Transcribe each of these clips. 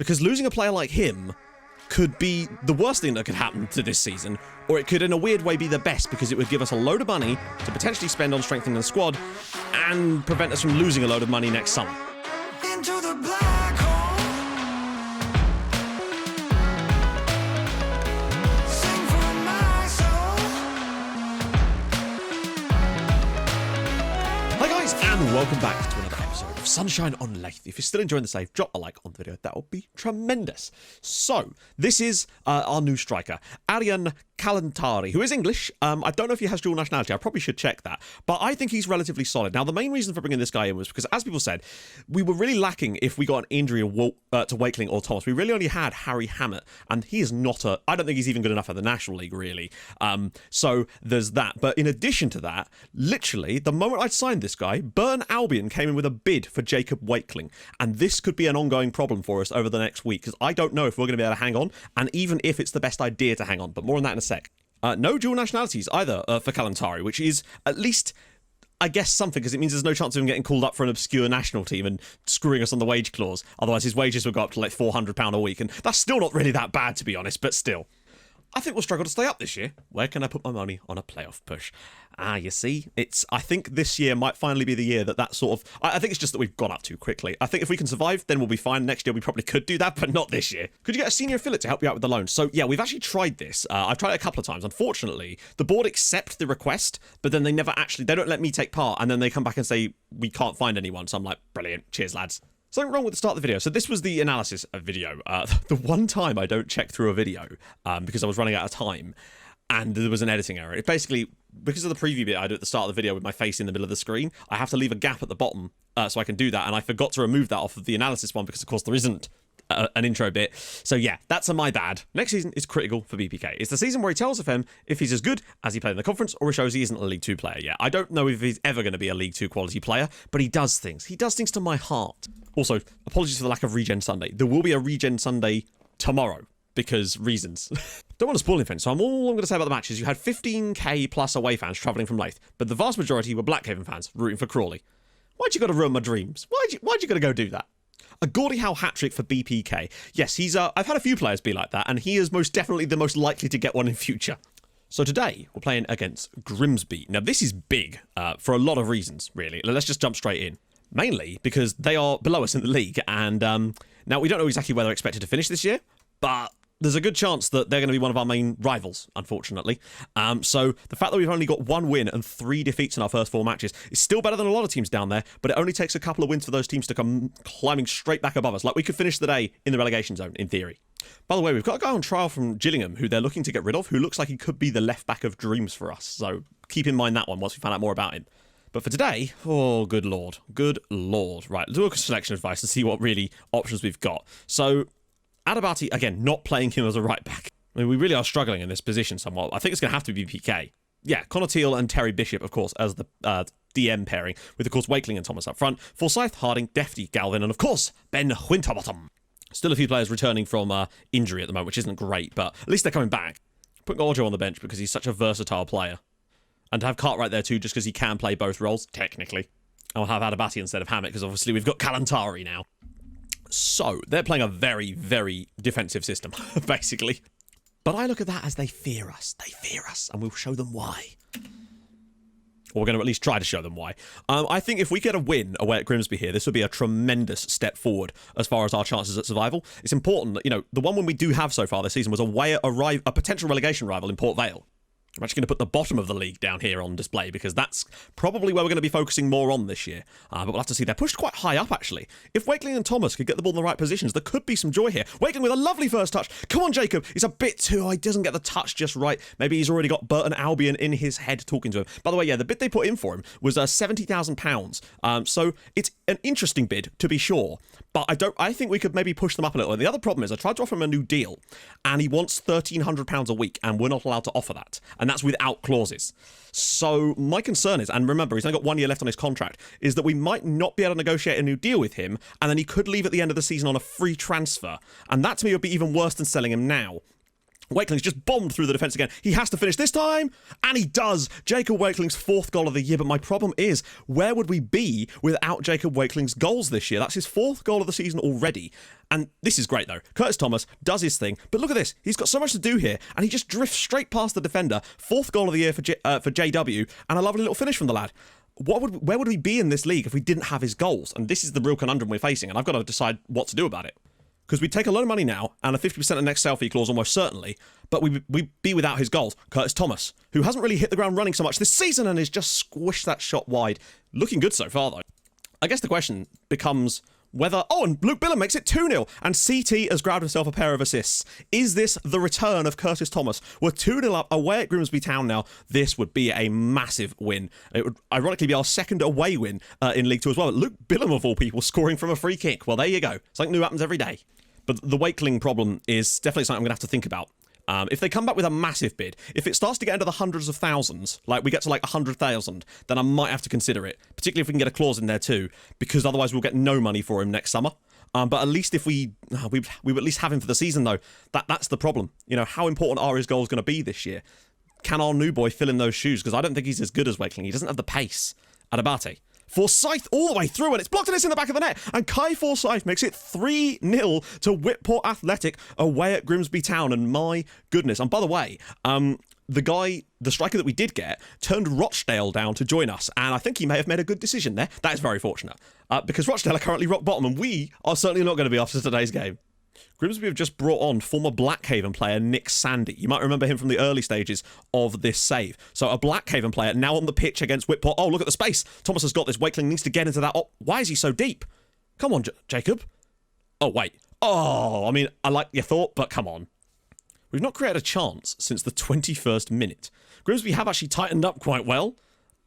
because losing a player like him could be the worst thing that could happen to this season, or it could in a weird way be the best because it would give us a load of money to potentially spend on strengthening the squad and prevent us from losing a load of money next summer. Into the black hole. Sing for my soul. Hi guys, and welcome back to another episode of Sunshine on Leyth. If you're still enjoying the save, drop a like on the video. That would be tremendous. So, this is our new striker, Aryan Kalantari, who is English. I don't know if he has dual nationality. I probably should check that. But I think he's relatively solid. Now, the main reason for bringing this guy in was because, as people said, we were really lacking if we got an injury to Wakeling or Thomas. We really only had Harry Hammett, and he is not I don't think he's even good enough at the National League, really. So there's that. But in addition to that, literally, the moment I signed this guy, Burton Albion came in with a bid for Jacob Wakeling. And this could be an ongoing problem for us over the next week, because I don't know if we're going to be able to hang on, and even if it's the best idea to hang on. But more on that in a sec. No dual nationalities either for Kalantari, which is at least, I guess, something, because it means there's no chance of him getting called up for an obscure national team and screwing us on the wage clause. Otherwise, his wages would go up to like £400 a week, and that's still not really that bad, to be honest, but still. I think we'll struggle to stay up this year. Where can I put my money on a playoff push? You see, I think this year might finally be the year that sort of... I think it's just that we've gone up too quickly. I think if we can survive, then we'll be fine. Next year, we probably could do that, but not this year. Could you get a senior affiliate to help you out with the loan? So, yeah, we've actually tried this. I've tried it a couple of times. Unfortunately, the board accept the request, but then they don't let me take part, and then they come back and say, we can't find anyone. So I'm like, brilliant. Cheers, lads. Something wrong with the start of the video. So this was the analysis of video. The one time I don't check through a video because I was running out of time and there was an editing error. It basically, because of the preview bit I do at the start of the video with my face in the middle of the screen, I have to leave a gap at the bottom so I can do that. And I forgot to remove that off of the analysis one because, of course, there isn't an intro bit. So yeah, that's my bad. Next season is critical for BPK. It's the season where he tells FM if he's as good as he played in the conference or he shows he isn't a League 2 player yet. I don't know if he's ever going to be a League 2 quality player, but he does things. He does things to my heart. Also, apologies for the lack of Regen Sunday. There will be a Regen Sunday tomorrow because reasons. Don't want to spoil anything, so all I'm going to say about the match is you had 15k plus away fans travelling from Leyth, but the vast majority were Blackhaven fans rooting for Crawley. Why'd you got to ruin my dreams? Why'd you got to go do that? A Gordie Howe hat-trick for BPK. Yes, I've had a few players be like that, and he is most definitely the most likely to get one in future. So today, we're playing against Grimsby. Now, this is big for a lot of reasons, really. Let's just jump straight in. Mainly because they are below us in the league, and now we don't know exactly where they're expected to finish this year, but there's a good chance that they're going to be one of our main rivals, unfortunately. So the fact that we've only got 1 win and 3 defeats in our first 4 matches is still better than a lot of teams down there, but it only takes a couple of wins for those teams to come climbing straight back above us. Like, we could finish the day in the relegation zone, in theory. By the way, we've got a guy on trial from Gillingham who they're looking to get rid of, who looks like he could be the left back of dreams for us. So keep in mind that one once we find out more about him. But for today, oh, good lord. Good lord. Right, let's do a selection advice and see what really options we've got. So, Adabati, again, not playing him as a right back. I mean, we really are struggling in this position somewhat. I think it's going to have to be PK. Yeah, Connor Teal and Terry Bishop, of course, as the DM pairing, with, of course, Wakeling and Thomas up front, Forsyth, Harding, Defty, Galvin, and, of course, Ben Winterbottom. Still a few players returning from injury at the moment, which isn't great, but at least they're coming back. Put Gorjo on the bench because he's such a versatile player. And to have Cartwright there too, just because he can play both roles, technically. And we'll have Adabati instead of Hammett, because obviously we've got Kalantari now. So, they're playing a very, very defensive system, basically. But I look at that as they fear us. They fear us, and we'll show them why. Or we're going to at least try to show them why. I think if we get a win away at Grimsby here, this would be a tremendous step forward as far as our chances at survival. It's important that, the one win we do have so far this season was away at a potential relegation rival in Port Vale. I'm actually going to put the bottom of the league down here on display because that's probably where we're going to be focusing more on this year. But we'll have to see. They're pushed quite high up, actually. If Wakeling and Thomas could get the ball in the right positions, there could be some joy here. Wakeling with a lovely first touch. Come on, Jacob. He's a bit too... he doesn't get the touch just right. Maybe he's already got Burton Albion in his head talking to him. By the way, yeah, the bid they put in for him was £70,000. So it's an interesting bid, to be sure. But I think we could maybe push them up a little. And the other problem is I tried to offer him a new deal, and he wants £1,300 a week, and we're not allowed to offer that. And that's without clauses. So my concern is, and remember, he's only got 1 year left on his contract, is that we might not be able to negotiate a new deal with him, and then he could leave at the end of the season on a free transfer. And that to me would be even worse than selling him now. Wakeling's just bombed through the defence again. He has to finish this time, and he does. Jacob Wakeling's 4th goal of the year, but my problem is, where would we be without Jacob Wakeling's goals this year? That's his 4th goal of the season already. And this is great, though. Curtis Thomas does his thing, but look at this. He's got so much to do here, and he just drifts straight past the defender. 4th goal of the year for JW, and a lovely little finish from the lad. Where would we be in this league if we didn't have his goals? And this is the real conundrum we're facing, and I've got to decide what to do about it. Because we'd take a lot of money now and a 50% of next sale fee clause almost certainly, but we'd be without his goals. Curtis Thomas, who hasn't really hit the ground running so much this season and has just squished that shot wide. Looking good so far, though. I guess the question becomes whether... Oh, and Luke Billum makes it 2-0, and CT has grabbed himself a pair of assists. Is this the return of Curtis Thomas? We're 2-0 up away at Grimsby Town now. This would be a massive win. It would ironically be our 2nd away win in League 2 as well. But Luke Billum, of all people, scoring from a free kick. Well, there you go. Something new happens every day. But the Wakeling problem is definitely something I'm going to have to think about. If they come back with a massive bid, if it starts to get into the hundreds of thousands, like we get to like 100,000, then I might have to consider it, particularly if we can get a clause in there too, because otherwise we'll get no money for him next summer. But at least if we at least have him for the season, though, that's the problem. You know, how important are his goals going to be this year? Can our new boy fill in those shoes? Because I don't think he's as good as Wakeling. He doesn't have the pace at Abate. Forsyth all the way through, and it's blocked and it's in the back of the net. And Kai Forsyth makes it 3-0 to Whitport Athletic away at Grimsby Town. And my goodness. And by the way, the striker that we did get turned Rochdale down to join us. And I think he may have made a good decision there. That is very fortunate. Because Rochdale are currently rock bottom, and we are certainly not going to be after today's game. Grimsby have just brought on former Blackhaven player Nick Sandy. You might remember him from the early stages of this save. So a Blackhaven player now on the pitch against Whitport. Oh, look at the space. Thomas has got this. Wakeling needs to get into that. Oh, why is he so deep? Come on, Jacob. Oh, wait. Oh, I mean, I like your thought, but come on. We've not created a chance since the 21st minute. Grimsby have actually tightened up quite well,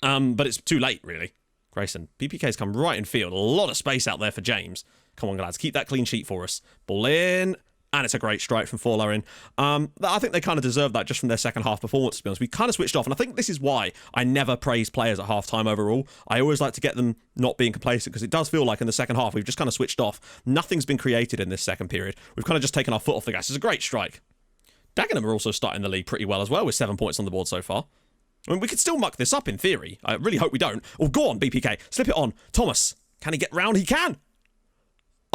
but it's too late, really. Grayson, PPK's come right in field. A lot of space out there for James. Come on, lads, keep that clean sheet for us. Ball in, and it's a great strike from Forlarin. I think they kind of deserve that just from their second half performance, to be honest. We kind of switched off, and I think this is why I never praise players at half-time overall. I always like to get them not being complacent, because it does feel like in the second half we've just kind of switched off. Nothing's been created in this second period. We've kind of just taken our foot off the gas. It's a great strike. Dagenham are also starting the league pretty well as well, with 7 points on the board so far. I mean, we could still muck this up in theory. I really hope we don't. Oh, go on, BPK. Slip it on. Thomas, can he get round? He can.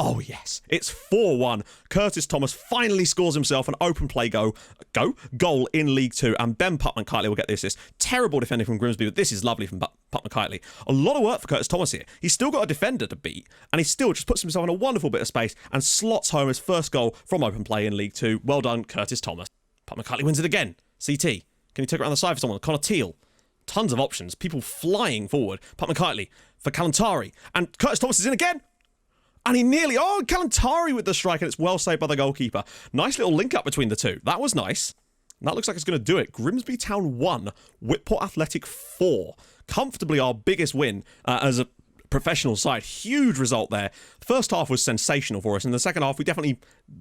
Oh, yes. It's 4-1. Curtis Thomas finally scores himself an open play goal in League 2, and Ben Putman-Kitely will get the assist. Terrible defending from Grimsby, but this is lovely from Putman-Kitely. A lot of work for Curtis Thomas here. He's still got a defender to beat, and he still just puts himself in a wonderful bit of space and slots home his first goal from open play in League 2. Well done, Curtis Thomas. Putman-Kitely wins it again. CT. Can he take it around the side for someone? Connor Teal. Tons of options. People flying forward. Putman-Kitely for Kalantari. And Curtis Thomas is in again. And he nearly... Oh, Kalantari with the strike, and it's well saved by the goalkeeper. Nice little link-up between the two. That was nice. And that looks like it's going to do it. Grimsby Town 1, Whitport Athletic 4. Comfortably our biggest win as a professional side. Huge result there. First half was sensational for us. In the second half, we definitely,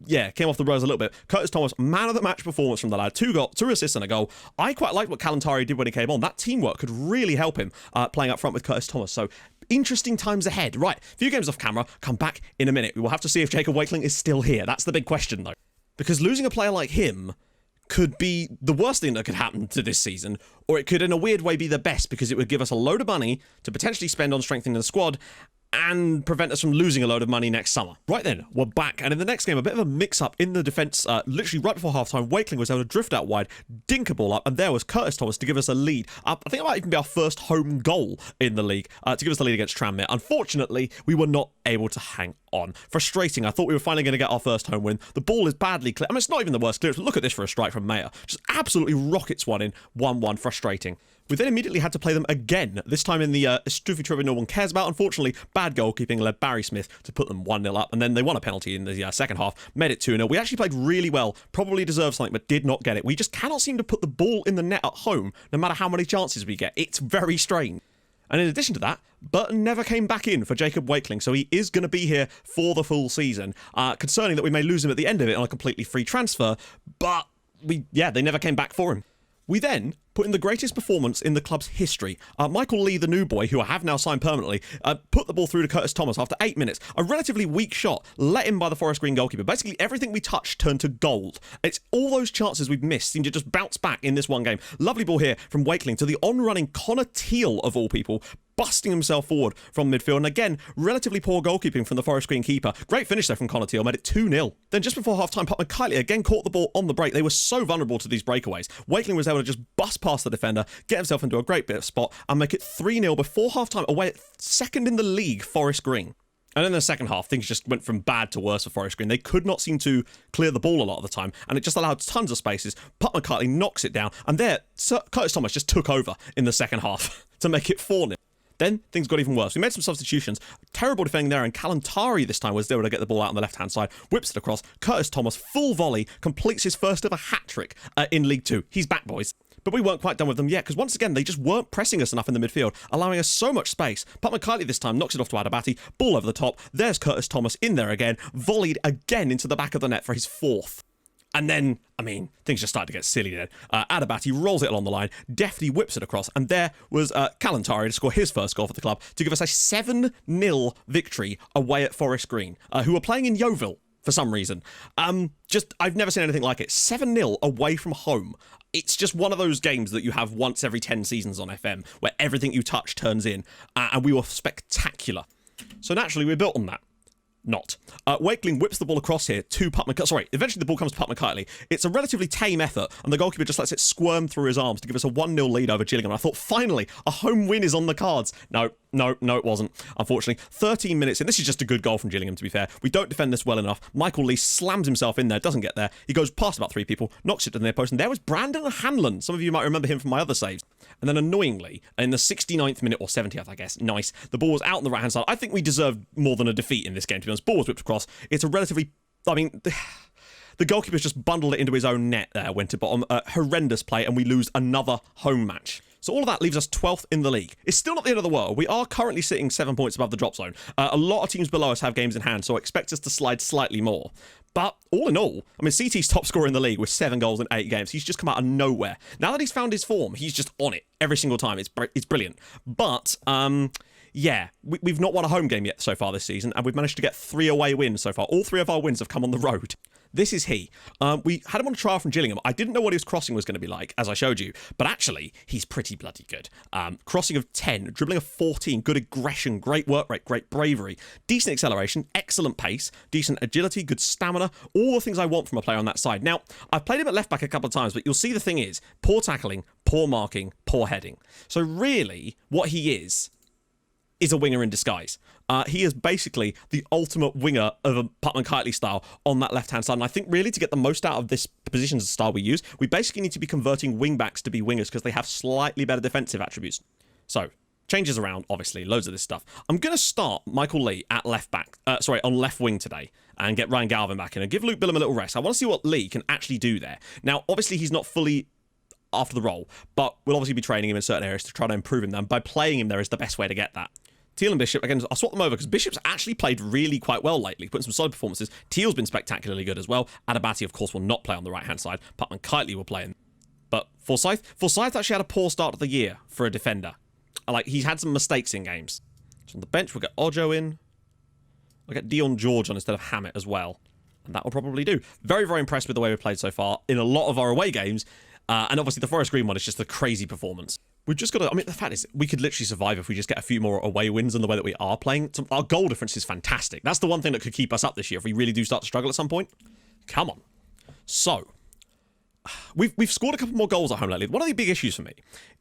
came off the rails a little bit. Curtis Thomas, man of the match performance from the lad. 2 assists and a goal. I quite liked what Kalantari did when he came on. That teamwork could really help him playing up front with Curtis Thomas. So interesting times ahead. Right, few games off camera. Come back in a minute. We will have to see if Jacob Wakeling is still here. That's the big question, though. Because losing a player like him could be the worst thing that could happen to this season, or it could in a weird way be the best, because it would give us a load of money to potentially spend on strengthening the squad and prevent us from losing a load of money next summer. Right then, we're back, and in the next game, a bit of a mix-up in the defence. Literally right before half-time, Wakeling was able to drift out wide, dink a ball up, and there was Curtis Thomas to give us a lead. I think it might even be our first home goal in the league, to give us the lead against Tranmere. Unfortunately, we were not able to hang on. Frustrating. I thought we were finally going to get our first home win. The ball is badly cleared. I mean, it's not even the worst clearance, but look at this for a strike from Mayer. Just absolutely rockets one in. 1-1. Frustrating. We then immediately had to play them again, this time in the Struffy Trevor no one cares about. Unfortunately, bad goalkeeping led Barry Smith to put them 1-0 up, and then they won a penalty in the second half, made it 2-0. We actually played really well, probably deserved something, but did not get it. We just cannot seem to put the ball in the net at home, no matter how many chances we get. It's very strange. And in addition to that, Burton never came back in for Jacob Wakeling, so he is going to be here for the full season. Concerning that we may lose him at the end of it on a completely free transfer, but they never came back for him. We then put in the greatest performance in the club's history. Michael Lee, the new boy, who I have now signed permanently, put the ball through to Curtis Thomas after 8 minutes. A relatively weak shot, let in by the Forest Green goalkeeper. Basically, everything we touched turned to gold. It's all those chances we've missed seem to just bounce back in this one game. Lovely ball here from Wakeling to the on-running Connor Teal, of all people, busting himself forward from midfield. And again, relatively poor goalkeeping from the Forest Green keeper. Great finish there from Connor Teal, made it 2-0. Then just before half-time, Pup McKightley again caught the ball on the break. They were so vulnerable to these breakaways. Wakeling was able to just bust past the defender, get himself into a great bit of spot, and make it 3-0 before half-time, away at second in the league, Forest Green. And in the second half, things just went from bad to worse for Forest Green. They could not seem to clear the ball a lot of the time, and it just allowed tons of spaces. Pup McKightley knocks it down, and there, Curtis Thomas just took over in the second half to make it 4-0. Then things got even worse. We made some substitutions. Terrible defending there, and Kalantari this time was able to get the ball out on the left-hand side, whips it across. Curtis Thomas, full volley, completes his first ever hat-trick in League 2. He's back, boys. But we weren't quite done with them yet, because once again, they just weren't pressing us enough in the midfield, allowing us so much space. Pup McKightley this time knocks it off to Adabati, ball over the top. There's Curtis Thomas in there again, volleyed again into the back of the net for his 4th. And then, I mean, things just started to get silly then. Adabati rolls it along the line, deftly whips it across, and there was Kalantari to score his first goal for the club to give us a 7-0 victory away at Forest Green, who were playing in Yeovil for some reason. I've never seen anything like it. 7-0 away from home. It's just one of those games that you have once every 10 seasons on FM, where everything you touch turns in, and we were spectacular. So naturally, we're built on that. Not. Wakeling whips the ball across here to Pup McKightley. Sorry, eventually the ball comes to Pup McKightley. It's a relatively tame effort, and the goalkeeper just lets it squirm through his arms to give us a 1-0 lead over Gillingham. I thought, finally, a home win is on the cards. No, it wasn't, unfortunately. 13 minutes in. This is just a good goal from Gillingham, to be fair. We don't defend this well enough. Michael Lee slams himself in there, doesn't get there. He goes past about 3 people, knocks it to the near post, and there was Brandon Hanlon. Some of you might remember him from my other saves. And then annoyingly, in the 69th minute, or 70th, I guess, nice, the ball was out on the right-hand side. I think we deserved more than a defeat in this game, to be honest. Ball was whipped across. It's a relatively, the goalkeeper's just bundled it into his own net there, went to bottom. Horrendous play, and we lose another home match. So all of that leaves us 12th in the league. It's still not the end of the world. We are currently sitting 7 points above the drop zone. A lot of teams below us have games in hand, so I expect us to slide slightly more. But all in all, I mean, CT's top scorer in the league with 7 goals in 8 games. He's just come out of nowhere. Now that he's found his form, he's just on it every single time. It's brilliant. But, yeah, we've not won a home game yet so far this season, and we've managed to get 3 away wins so far. All 3 of our wins have come on the road. This is he. We had him on a trial from Gillingham. I didn't know what his crossing was going to be like, as I showed you, but actually, he's pretty bloody good. Crossing of 10, dribbling of 14, good aggression, great work rate, great bravery, decent acceleration, excellent pace, decent agility, good stamina, all the things I want from a player on that side. Now, I've played him at left back a couple of times, but you'll see the thing is, poor tackling, poor marking, poor heading. So really, what he is a winger in disguise. He is basically the ultimate winger of a Pup McKightley style on that left-hand side. And I think really to get the most out of this position style we use, we basically need to be converting wing-backs to be wingers because they have slightly better defensive attributes. So, changes around, obviously, loads of this stuff. I'm going to start Michael Lee at left-back, on left wing today and get Ryan Galvin back in and give Luke Billam a little rest. I want to see what Lee can actually do there. Now, obviously, he's not fully after the role, but we'll obviously be training him in certain areas to try to improve him. And by playing him there is the best way to get that. Teal and Bishop, again, I'll swap them over because Bishop's actually played really quite well lately, putting some solid performances. Teal's been spectacularly good as well. Adabati, of course, will not play on the right-hand side. Pup McKightley will play in. But Forsyth actually had a poor start of the year for a defender. He's had some mistakes in games. So on the bench, we'll get Ojo in. We'll get Dion George on instead of Hammett as well. And that will probably do. Very, very impressed with the way we've played so far in a lot of our away games. And obviously the Forest Green one is just a crazy performance. We've just got to, the fact is, we could literally survive if we just get a few more away wins in the way that we are playing. So our goal difference is fantastic. That's the one thing that could keep us up this year if we really do start to struggle at some point. Come on. So, we've scored a couple more goals at home lately. One of the big issues for me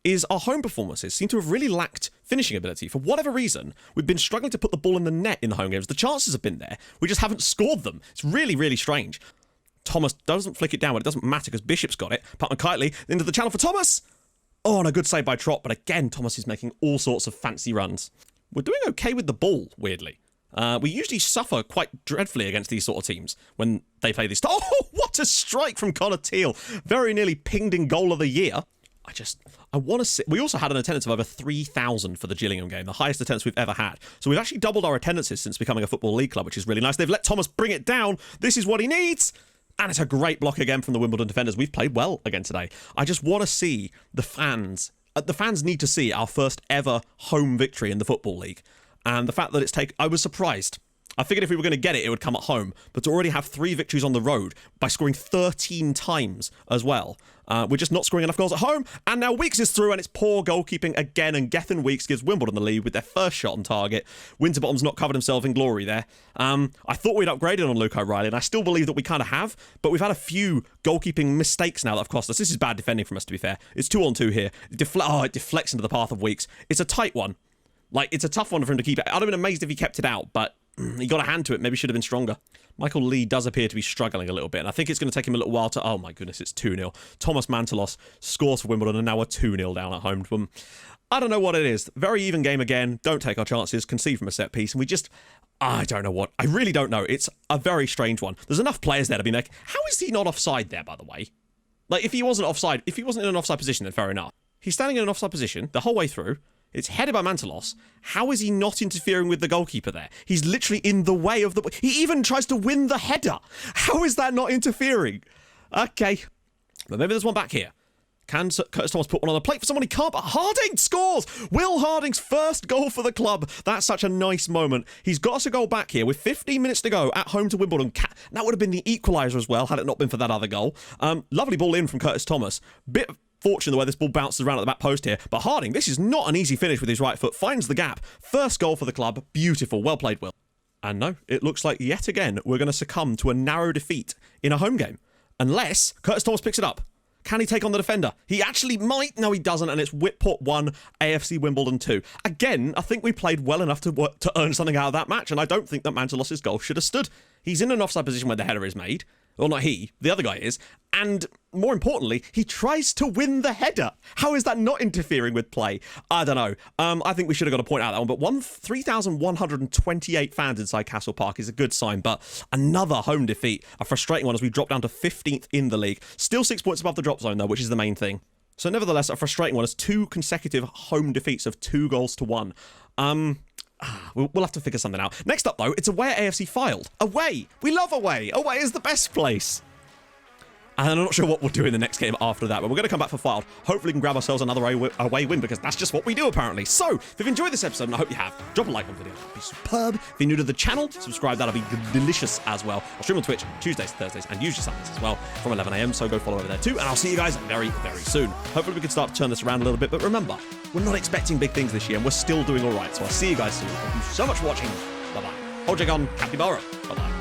is our home performances seem to have really lacked finishing ability. For whatever reason, we've been struggling to put the ball in the net in the home games. The chances have been there. We just haven't scored them. It's really, really strange. Thomas doesn't flick it down, but it doesn't matter because Bishop's got it. Pup McKightley into the channel for Thomas. Oh, and a good save by Trott, but again, Thomas is making all sorts of fancy runs. We're doing okay with the ball, weirdly. We usually suffer quite dreadfully against these sort of teams when they play this. Oh, what a strike from Connor Teal. Very nearly pinged in goal of the year. I want to see. We also had an attendance of over 3,000 for the Gillingham game, the highest attendance we've ever had. So we've actually doubled our attendances since becoming a Football League club, which is really nice. They've let Thomas bring it down. This is what he needs. And it's a great block again from the Wimbledon defenders. We've played well again today. I just want to see the fans. The fans need to see our first ever home victory in the Football League. And the fact that I was surprised. I figured if we were going to get it, it would come at home. But to already have 3 victories on the road by scoring 13 times as well. We're just not scoring enough goals at home. And now Weeks is through, and it's poor goalkeeping again. And Gethin Weeks gives Wimbledon the lead with their first shot on target. Winterbottom's not covered himself in glory there. I thought we'd upgraded on Luke O'Reilly, and I still believe that we kind of have. But we've had a few goalkeeping mistakes now that have cost us. This is bad defending from us, to be fair. It's 2-on-2 here. It deflects into the path of Weeks. It's a tight one. Like, it's a tough one for him to keep. I'd have been amazed if he kept it out, but he got a hand to it. Maybe should have been stronger. Michael Lee does appear to be struggling a little bit, and I think it's going to take him a little while to... Oh, my goodness, it's 2-0. Thomas Mantelos scores for Wimbledon, and now we're 2-0 down at home to them. I don't know what it is. Very even game again. Don't take our chances. Concede from a set piece, and we just... I don't know what. I really don't know. It's a very strange one. There's enough players there to be like, how is he not offside there, by the way? Like, if he wasn't offside... If he wasn't in an offside position, then fair enough. He's standing in an offside position the whole way through. It's headed by Mantelos. How is he not interfering with the goalkeeper there? He's literally in the way of the... He even tries to win the header. How is that not interfering? Okay. But maybe there's one back here. Can Curtis Thomas put one on the plate for someone he can't? But Harding scores! Will Harding's first goal for the club. That's such a nice moment. He's got us a goal back here with 15 minutes to go at home to Wimbledon. That would have been the equaliser as well, had it not been for that other goal. Lovely ball in from Curtis Thomas. Bit of fortune the way this ball bounces around at the back post here. But Harding, this is not an easy finish with his right foot. Finds the gap. First goal for the club. Beautiful. Well played, Will. And no, it looks like yet again we're going to succumb to a narrow defeat in a home game. Unless Curtis Thomas picks it up. Can he take on the defender? He actually might. No, he doesn't. And it's Whitport 1, AFC Wimbledon 2. Again, I think we played well enough to earn something out of that match. And I don't think that Mantelos' goal should have stood. He's in an offside position where the header is made. Well, not he. The other guy is. And more importantly, he tries to win the header. How is that not interfering with play? I don't know. I think we should have got to point out that one. But 3,128 fans inside Castle Park is a good sign. But another home defeat. A frustrating one as we drop down to 15th in the league. Still 6 points above the drop zone, though, which is the main thing. So nevertheless, a frustrating one as 2 consecutive home defeats of 2-1. We'll have to figure something out. Next up, though, it's away at AFC Fylde. Away! We love away! Away is the best place! And I'm not sure what we'll do in the next game after that, but we're going to come back for Fylde. Hopefully we can grab ourselves another away win, because that's just what we do, apparently. So, if you've enjoyed this episode, and I hope you have, drop a like on the video. That'd be superb. If you're new to the channel, subscribe. That'll be delicious as well. I'll stream on Twitch Tuesdays, Thursdays, and usually Sundays as well from 11 a.m, so go follow over there too. And I'll see you guys very, very soon. Hopefully we can start to turn this around a little bit, but remember, we're not expecting big things this year, and we're still doing all right. So I'll see you guys soon. Thank you so much for watching. Bye-bye. Hold on, capybara. Bye-bye.